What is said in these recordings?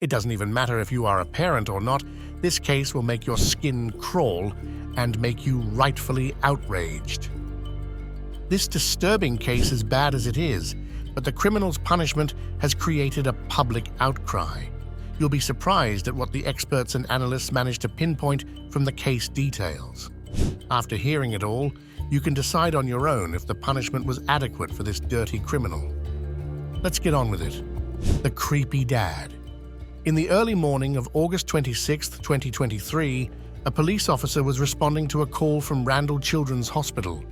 It doesn't even matter if you are a parent or not, this case will make your skin crawl and make you rightfully outraged. This disturbing case is bad as it is, but the criminal's punishment has created a public outcry. You'll be surprised at what the experts and analysts managed to pinpoint from the case details. After hearing it all, you can decide on your own if the punishment was adequate for this dirty criminal. Let's get on with it. The creepy dad. In the early morning of August 26, 2023, a police officer was responding to a call from Randall Children's Hospital.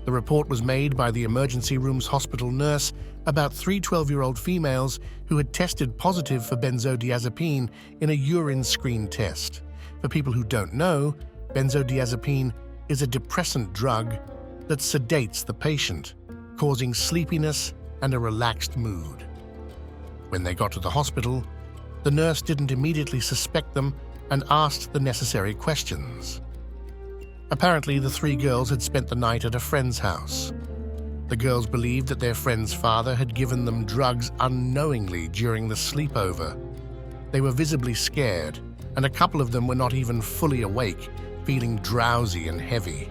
The report was made by the emergency room's hospital nurse about 3 12-year-old females who had tested positive for benzodiazepine in a urine screen test. For people who don't know, benzodiazepine is a depressant drug that sedates the patient, causing sleepiness and a relaxed mood. When they got to the hospital, the nurse didn't immediately suspect them and asked the necessary questions. Apparently, the 3 girls had spent the night at a friend's house. The girls believed that their friend's father had given them drugs unknowingly during the sleepover. They were visibly scared, and a couple of them were not even fully awake, feeling drowsy and heavy.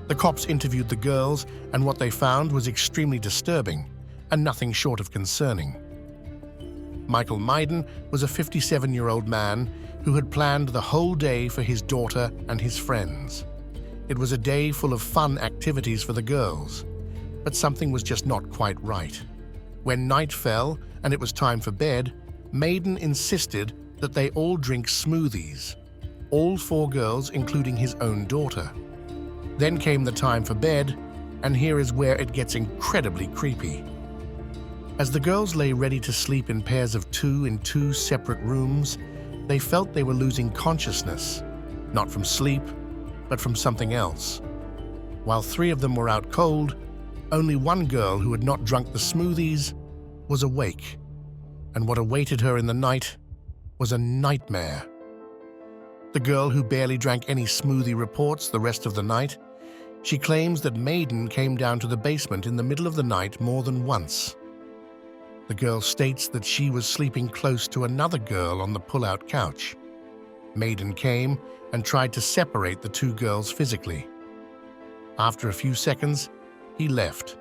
The cops interviewed the girls, and what they found was extremely disturbing and nothing short of concerning. Michael Maiden was a 57-year-old man who had planned the whole day for his daughter and his friends. It was a day full of fun activities for the girls, but something was just not quite right. When night fell and it was time for bed, Maiden insisted that they all drink smoothies, all 4 girls, including his own daughter. Then came the time for bed, and here is where it gets incredibly creepy. As the girls lay ready to sleep in pairs of 2 in 2 separate rooms, they felt they were losing consciousness, not from sleep, but from something else. While 3 of them were out cold, only 1 girl who had not drunk the smoothies was awake, and what awaited her in the night was a nightmare. The girl who barely drank any smoothie reports the rest of the night. She claims that Maiden came down to the basement in the middle of the night more than once. The girl states that she was sleeping close to another girl on the pull-out couch. Maiden came and tried to separate the 2 girls physically. After a few seconds, he left.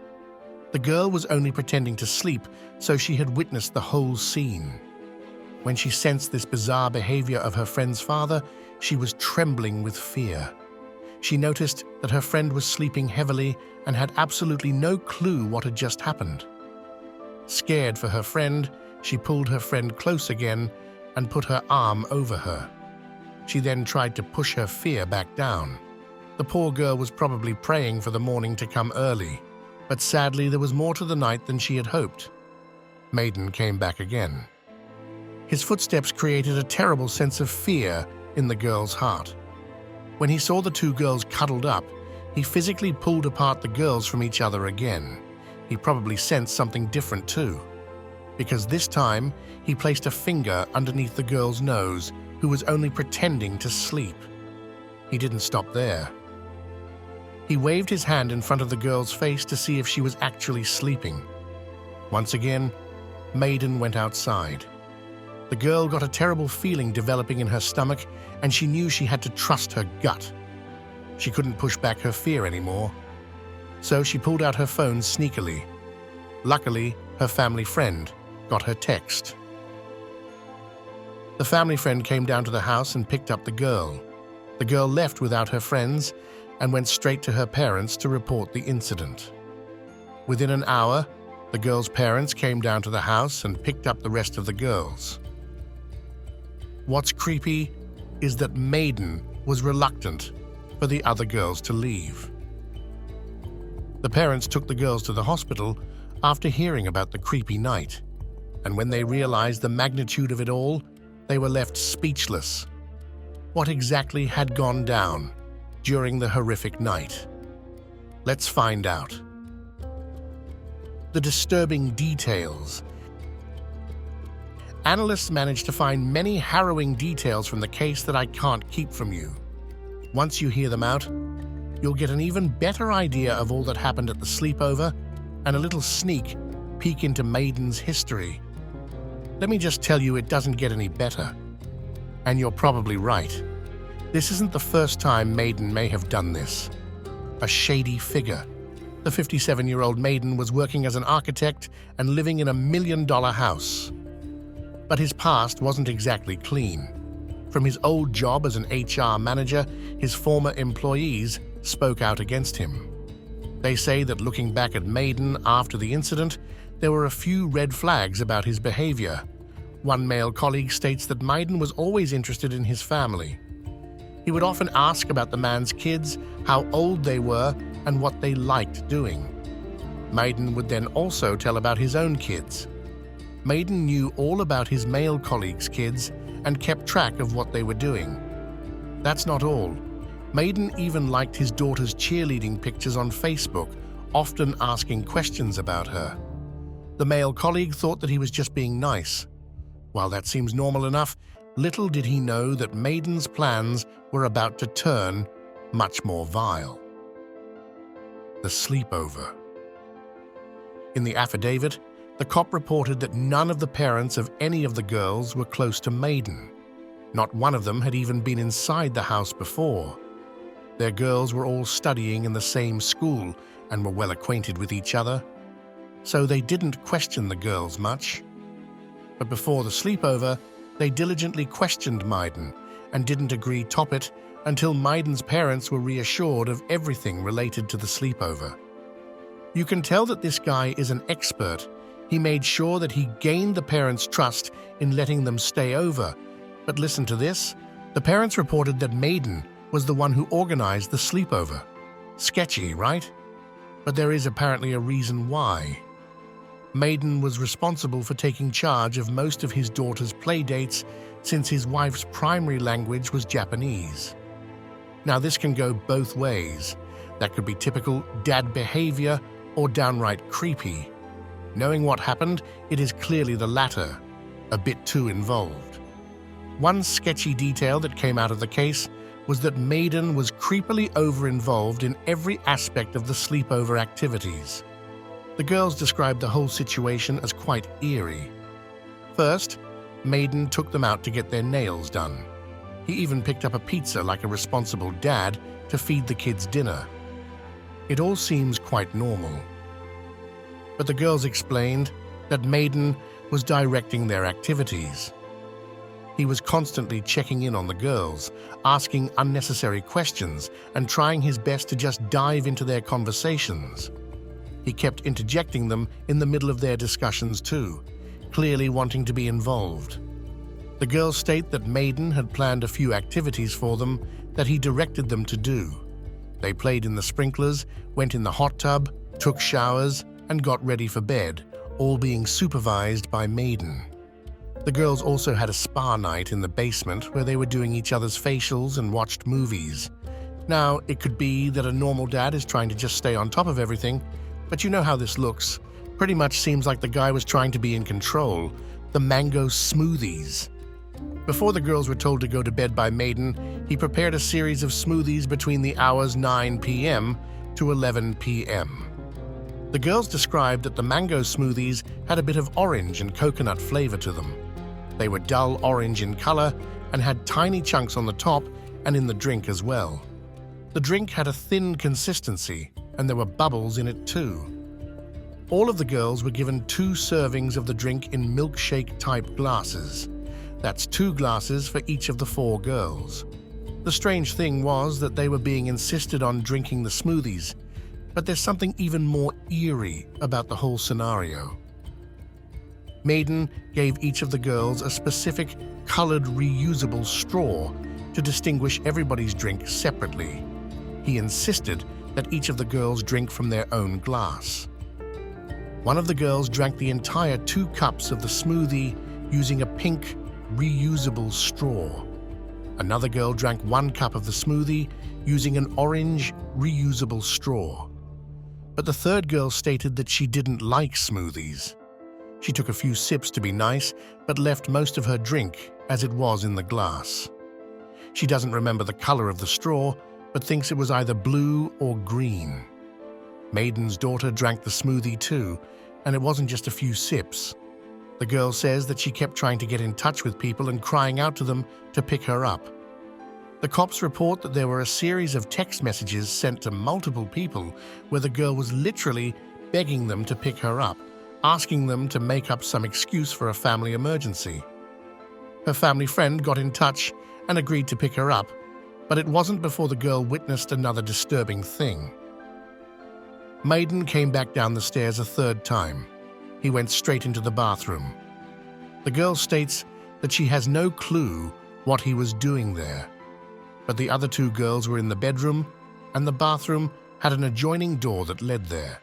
The girl was only pretending to sleep, so she had witnessed the whole scene. When she sensed this bizarre behavior of her friend's father, she was trembling with fear. She noticed that her friend was sleeping heavily and had absolutely no clue what had just happened. Scared for her friend, she pulled her friend close again and put her arm over her. She then tried to push her fear back down. The poor girl was probably praying for the morning to come early, but sadly there was more to the night than she had hoped. Maiden came back again. His footsteps created a terrible sense of fear in the girl's heart. When he saw the 2 girls cuddled up, he physically pulled apart the girls from each other again. He probably sensed something different too, because this time he placed a finger underneath the girl's nose, who was only pretending to sleep. He didn't stop there. He waved his hand in front of the girl's face to see if she was actually sleeping. Once again, Maiden went outside. The girl got a terrible feeling developing in her stomach, and she knew she had to trust her gut. She couldn't push back her fear anymore. So she pulled out her phone sneakily. Luckily, her family friend got her text. The family friend came down to the house and picked up the girl. The girl left without her friends and went straight to her parents to report the incident. Within an hour, the girl's parents came down to the house and picked up the rest of the girls. What's creepy is that Maiden was reluctant for the other girls to leave. The parents took the girls to the hospital after hearing about the creepy night, and when they realized the magnitude of it all, they were left speechless. What exactly had gone down during the horrific night? Let's find out. The disturbing details. Analysts managed to find many harrowing details from the case that I can't keep from you. Once you hear them out, you'll get an even better idea of all that happened at the sleepover and a little sneak peek into Maiden's history. Let me just tell you, it doesn't get any better. And you're probably right. This isn't the first time Maiden may have done this. A shady figure. The 57-year-old Maiden was working as an architect and living in a $1 million house. But his past wasn't exactly clean. From his old job as an HR manager, his former employees spoke out against him. They say that looking back at Maiden after the incident, there were a few red flags about his behavior. One male colleague states that Maiden was always interested in his family. He would often ask about the man's kids, how old they were, and what they liked doing. Maiden would then also tell about his own kids. Maiden knew all about his male colleagues' kids and kept track of what they were doing. That's not all. Maiden even liked his daughter's cheerleading pictures on Facebook, often asking questions about her. The male colleague thought that he was just being nice. While that seems normal enough, little did he know that Maiden's plans were about to turn much more vile. The sleepover. In the affidavit, the cop reported that none of the parents of any of the girls were close to Maiden. Not one of them had even been inside the house before. Their girls were all studying in the same school and were well acquainted with each other, so they didn't question the girls much. But before the sleepover, they diligently questioned Maiden and didn't agree top it until Maiden's parents were reassured of everything related to the sleepover. You can tell that this guy is an expert. He made sure that he gained the parents' trust in letting them stay over. But listen to this. The parents reported that Maiden was the one who organized the sleepover. Sketchy, right? But there is apparently a reason why. Maiden was responsible for taking charge of most of his daughter's play dates since his wife's primary language was Japanese. Now, this can go both ways. That could be typical dad behavior or downright creepy. Knowing what happened, it is clearly the latter, a bit too involved. One sketchy detail that came out of the case was that Maiden was creepily over-involved in every aspect of the sleepover activities. The girls described the whole situation as quite eerie. First, Maiden took them out to get their nails done. He even picked up a pizza like a responsible dad to feed the kids dinner. It all seems quite normal. But the girls explained that Maiden was directing their activities. He was constantly checking in on the girls, asking unnecessary questions, and trying his best to just dive into their conversations. He kept interjecting them in the middle of their discussions too, clearly wanting to be involved. The girls state that Maiden had planned a few activities for them that he directed them to do. They played in the sprinklers, went in the hot tub, took showers, and got ready for bed, all being supervised by Maiden. The girls also had a spa night in the basement where they were doing each other's facials and watched movies. Now, it could be that a normal dad is trying to just stay on top of everything, but you know how this looks. Pretty much seems like the guy was trying to be in control. The mango smoothies. Before the girls were told to go to bed by Maiden, he prepared a series of smoothies between the hours 9 p.m. to 11 p.m. The girls described that the mango smoothies had a bit of orange and coconut flavor to them. They were dull orange in color and had tiny chunks on the top and in the drink as well. The drink had a thin consistency, and there were bubbles in it too. All of the girls were given 2 servings of the drink in milkshake-type glasses. That's 2 glasses for each of the 4 girls. The strange thing was that they were being insisted on drinking the smoothies, but there's something even more eerie about the whole scenario. Maiden gave each of the girls a specific colored reusable straw to distinguish everybody's drink separately. He insisted that each of the girls drink from their own glass. One of the girls drank the entire 2 cups of the smoothie using a pink, reusable straw. Another girl drank 1 cup of the smoothie using an orange, reusable straw. But the third girl stated that she didn't like smoothies. She took a few sips to be nice, but left most of her drink as it was in the glass. She doesn't remember the color of the straw, but thinks it was either blue or green. Maiden's daughter drank the smoothie too, and it wasn't just a few sips. The girl says that she kept trying to get in touch with people and crying out to them to pick her up. The cops report that there were a series of text messages sent to multiple people where the girl was literally begging them to pick her up, asking them to make up some excuse for a family emergency. Her family friend got in touch and agreed to pick her up, but it wasn't before the girl witnessed another disturbing thing. Maiden came back down the stairs a third time. He went straight into the bathroom. The girl states that she has no clue what he was doing there, but the other two girls were in the bedroom and the bathroom had an adjoining door that led there.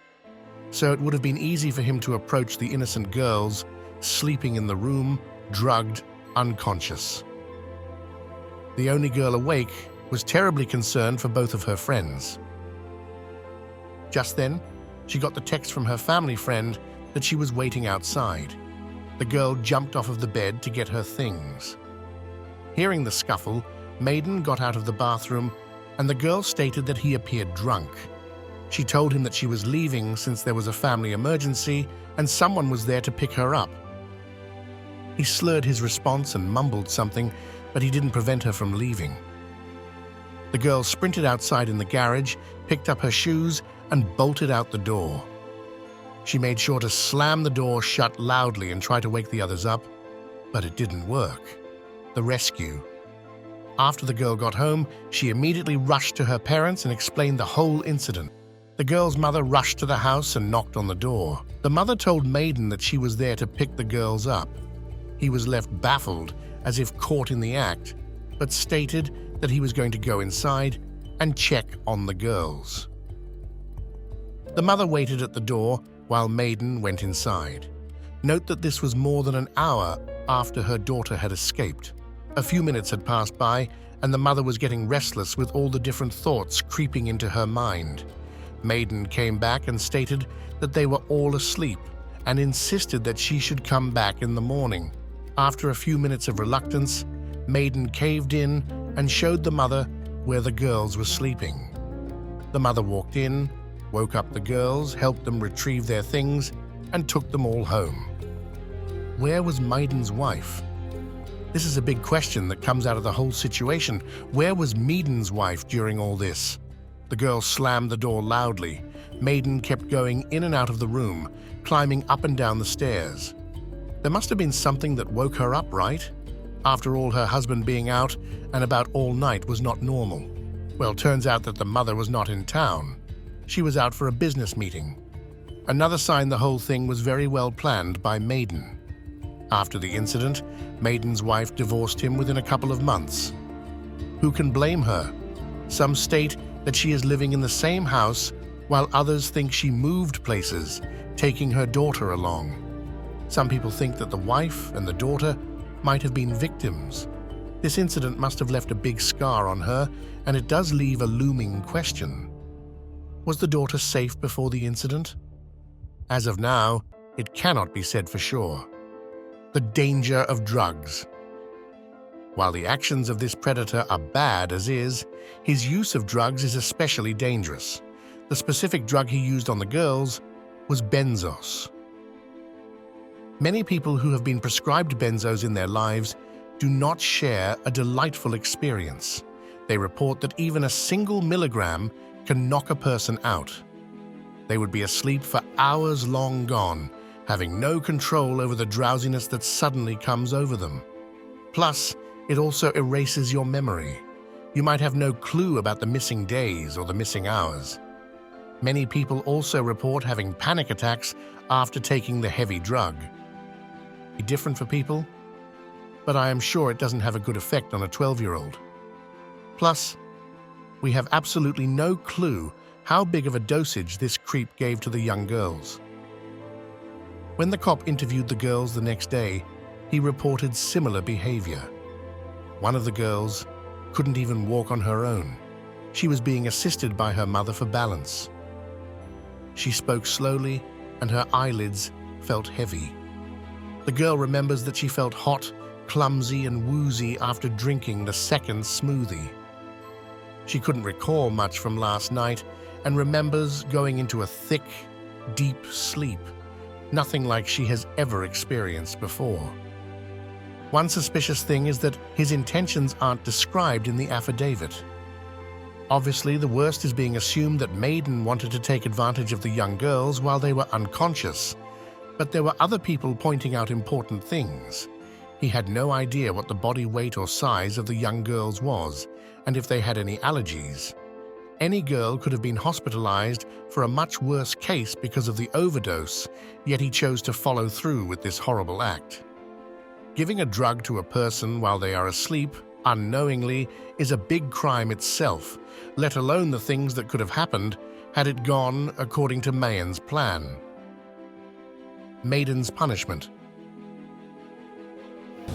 So it would have been easy for him to approach the innocent girls sleeping in the room, drugged, unconscious. The only girl awake was terribly concerned for both of her friends. Just then, she got the text from her family friend that she was waiting outside. The girl jumped off of the bed to get her things. Hearing the scuffle, Maiden got out of the bathroom and the girl stated that he appeared drunk. She told him that she was leaving since there was a family emergency and someone was there to pick her up. He slurred his response and mumbled something, but he didn't prevent her from leaving. The girl sprinted outside in the garage, picked up her shoes, and bolted out the door. She made sure to slam the door shut loudly and try to wake the others up, but it didn't work. The rescue. After the girl got home, she immediately rushed to her parents and explained the whole incident. The girl's mother rushed to the house and knocked on the door. The mother told Maiden that she was there to pick the girls up. He was left baffled, as if caught in the act, but stated that he was going to go inside and check on the girls. The mother waited at the door while Maiden went inside. Note that this was more than an hour after her daughter had escaped. A few minutes had passed by, and the mother was getting restless with all the different thoughts creeping into her mind. Maiden came back and stated that they were all asleep and insisted that she should come back in the morning. After a few minutes of reluctance, Maiden caved in and showed the mother where the girls were sleeping. The mother walked in, woke up the girls, helped them retrieve their things, and took them all home. Where was Maiden's wife? This is a big question that comes out of the whole situation. Where was Maiden's wife during all this? The girl slammed the door loudly. Maiden kept going in and out of the room, climbing up and down the stairs. There must have been something that woke her up, right? After all, her husband being out and about all night was not normal. Well, turns out that the mother was not in town. She was out for a business meeting. Another sign the whole thing was very well planned by Maiden. After the incident, Maiden's wife divorced him within a couple of months. Who can blame her? Some state that she is living in the same house, while others think she moved places, taking her daughter along. Some people think that the wife and the daughter might have been victims. This incident must have left a big scar on her, and it does leave a looming question. Was the daughter safe before the incident? As of now, it cannot be said for sure. The danger of drugs. While the actions of this predator are bad as is, his use of drugs is especially dangerous. The specific drug he used on the girls was benzos. Many people who have been prescribed benzos in their lives do not share a delightful experience. They report that even a single milligram can knock a person out. They would be asleep for hours long gone, having no control over the drowsiness that suddenly comes over them. Plus, it also erases your memory. You might have no clue about the missing days or the missing hours. Many people also report having panic attacks after taking the heavy drug. Be different for people, but I am sure it doesn't have a good effect on a 12-year-old. Plus, we have absolutely no clue how big of a dosage this creep gave to the young girls. When the cop interviewed the girls the next day, he reported similar behavior. One of the girls couldn't even walk on her own. She was being assisted by her mother for balance. She spoke slowly, and her eyelids felt heavy. The girl remembers that she felt hot, clumsy, and woozy after drinking the second smoothie. She couldn't recall much from last night and remembers going into a thick, deep sleep, nothing like she has ever experienced before. One suspicious thing is that his intentions aren't described in the affidavit. Obviously, the worst is being assumed that Maiden wanted to take advantage of the young girls while they were unconscious, but there were other people pointing out important things. He had no idea what the body weight or size of the young girls was, and if they had any allergies. Any girl could have been hospitalized for a much worse case because of the overdose, yet he chose to follow through with this horrible act. Giving a drug to a person while they are asleep, unknowingly, is a big crime itself, let alone the things that could have happened had it gone according to Mayen's plan. Maiden's punishment.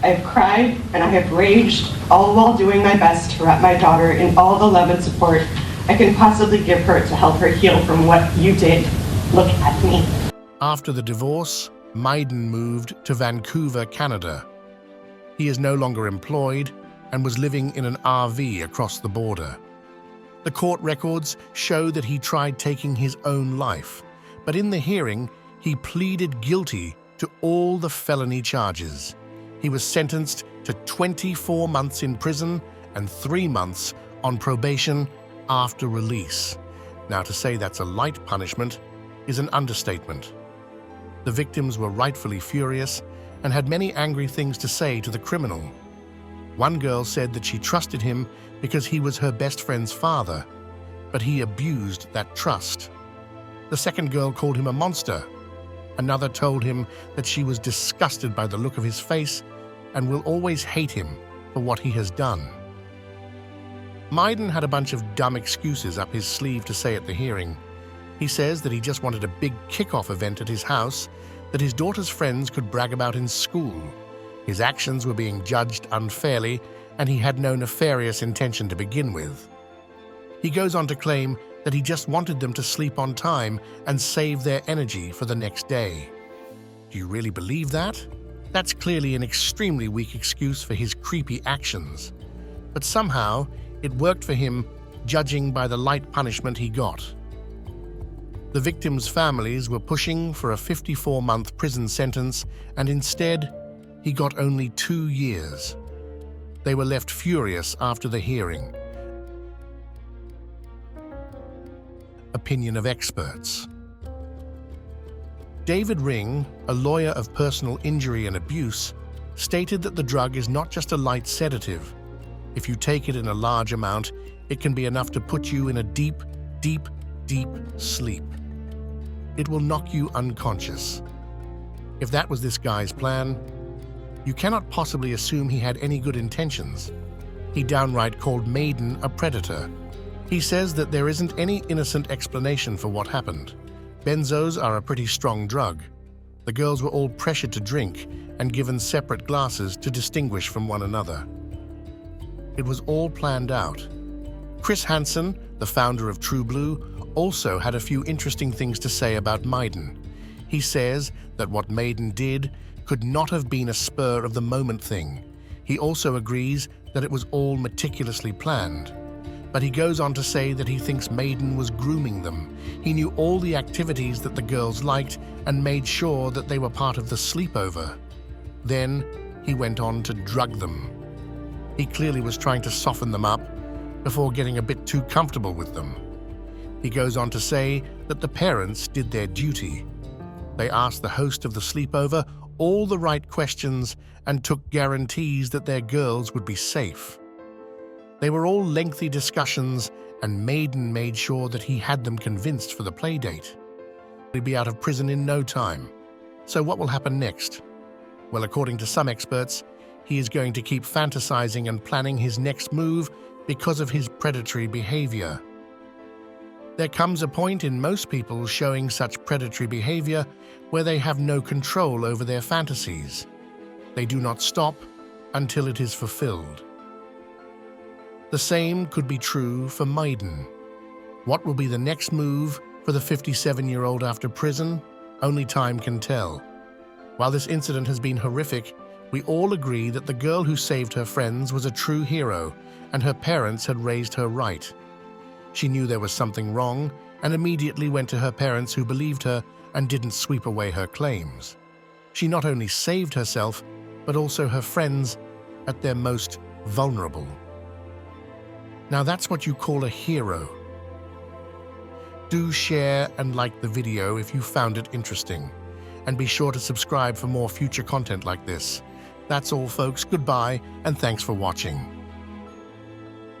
I have cried and I have raged, all while doing my best to wrap my daughter in all the love and support I can possibly give her to help her heal from what you did. Look at me. After the divorce, Maiden moved to Vancouver, Canada. He is no longer employed and was living in an RV across the border. The court records show that he tried taking his own life, but in the hearing, he pleaded guilty to all the felony charges. He was sentenced to 24 months in prison and 3 months on probation after release. Now, to say that's a light punishment is an understatement. The victims were rightfully furious and had many angry things to say to the criminal. One girl said that she trusted him because he was her best friend's father, but he abused that trust. The second girl called him a monster. Another told him that she was disgusted by the look of his face and will always hate him for what he has done. Maiden had a bunch of dumb excuses up his sleeve to say at the hearing. He says that he just wanted a big kickoff event at his house that his daughter's friends could brag about in school. His actions were being judged unfairly, and he had no nefarious intention to begin with. He goes on to claim that he just wanted them to sleep on time and save their energy for the next day. Do you really believe that? That's clearly an extremely weak excuse for his creepy actions. But somehow, it worked for him, judging by the light punishment he got. The victims' families were pushing for a 54-month prison sentence, and instead, he got only 2 years. They were left furious after the hearing. Opinion of experts. David Ring, a lawyer of personal injury and abuse, stated that the drug is not just a light sedative. If you take it in a large amount, it can be enough to put you in a deep, deep, deep sleep. It will knock you unconscious. If that was this guy's plan, you cannot possibly assume he had any good intentions. He downright called Maiden a predator. He says that there isn't any innocent explanation for what happened. Benzos are a pretty strong drug. The girls were all pressured to drink and given separate glasses to distinguish from one another. It was all planned out. Chris Hansen, the founder of True Blue, also had a few interesting things to say about Maiden. He says that what Maiden did could not have been a spur-of-the-moment thing. He also agrees that it was all meticulously planned. But he goes on to say that he thinks Maiden was grooming them. He knew all the activities that the girls liked and made sure that they were part of the sleepover. Then he went on to drug them. He clearly was trying to soften them up before getting a bit too comfortable with them. He goes on to say that the parents did their duty. They asked the host of the sleepover all the right questions and took guarantees that their girls would be safe. They were all lengthy discussions, and Maiden made sure that he had them convinced for the playdate. He'd be out of prison in no time. So what will happen next? Well, according to some experts, he is going to keep fantasizing and planning his next move because of his predatory behavior. There comes a point in most people showing such predatory behavior where they have no control over their fantasies. They do not stop until it is fulfilled. The same could be true for Maiden. What will be the next move for the 57-year-old after prison? Only time can tell. While this incident has been horrific, we all agree that the girl who saved her friends was a true hero, and her parents had raised her right. She knew there was something wrong and immediately went to her parents, who believed her and didn't sweep away her claims. She not only saved herself, but also her friends at their most vulnerable. Now that's what you call a hero. Do share and like the video if you found it interesting, and be sure to subscribe for more future content like this. That's all, folks. Goodbye, and thanks for watching.